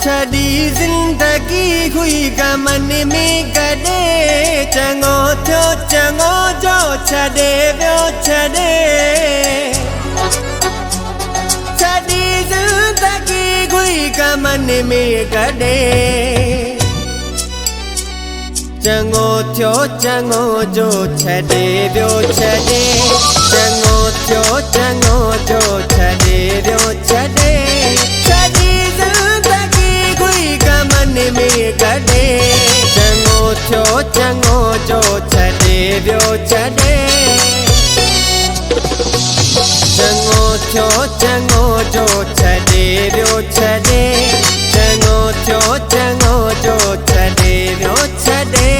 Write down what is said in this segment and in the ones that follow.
छड़ी जिंदगी हुई गमन में गॾे चङो थियो चङो जो छॾे वियो छॾे छड़ी जिंदगी हुई गमन में गॾे चङो थियो चङो जो छॾे वियो छॾे चङो थियो चङो जो छॾे वियो छॾे में गॾे चङो थियो चङो जो छॾे वियो छॾे चङो थियो चङो जो छॾे वियो छॾे चङो थियो चङो जो छॾे वियो छॾे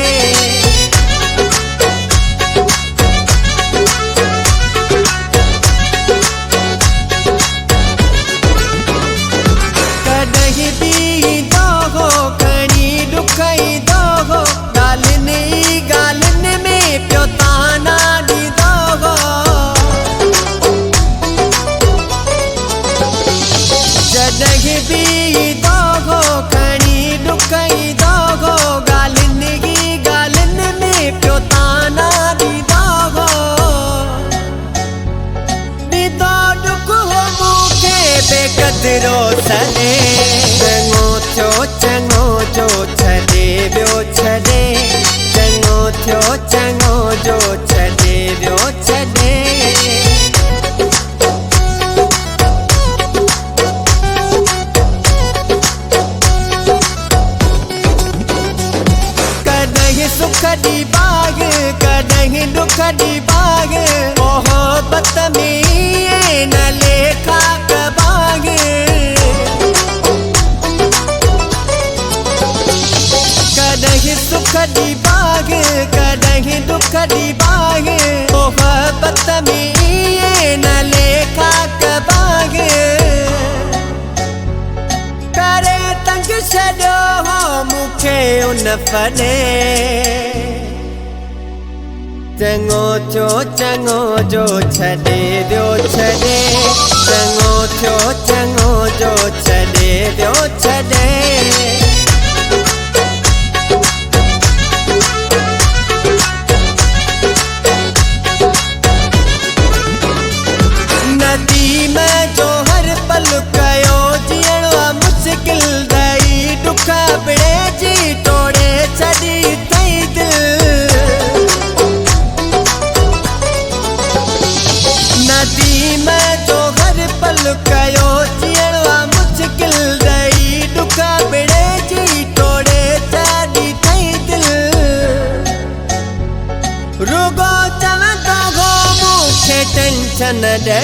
कदरो सने चङो थियो चङो जो छॾे वियो छॾे चङो थियो चङो जो छॾे वियो छॾे कॾहिं सुख दी बाग कॾहिं दुख दी बाग मोहब्बत में न लेखा कॾहिं सुख दी बाग कॾहिं दुख दी बाग मोहब्बत में न लेखा बाग करे तंग छॾियो हो मूंखे उन फॾे चङो थियो चङो जो छॾे वियो छॾे चङो थियो चङो जो छॾे वियो छॾे जो हर पल कयो जीअण मुश्किल दई दुख बिड़े जी तोड़े छॾी तई दिल नदी में जो हर पल कयो जीअण मुश्किल दई दुख बिड़े जी तोड़े छॾी तई दिल रुगो चवंदो हो मूंखे टेंशन ॾे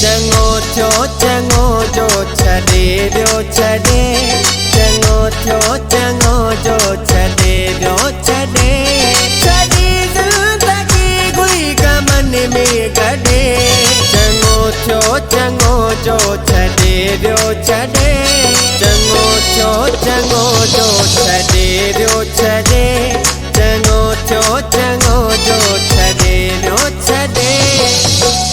चङो थियो चङो जो छॾे वियो छॾे चङो थियो चङो जो छॾे वियो छॾे छड़ी जिंदगी हुई गमन में गॾे चङो थियो चङो जो छॾे वियो छॾे चङो थियो चङो जो छॾे वियो छॾे चङो थियो चङो जो छॾे वियो छॾे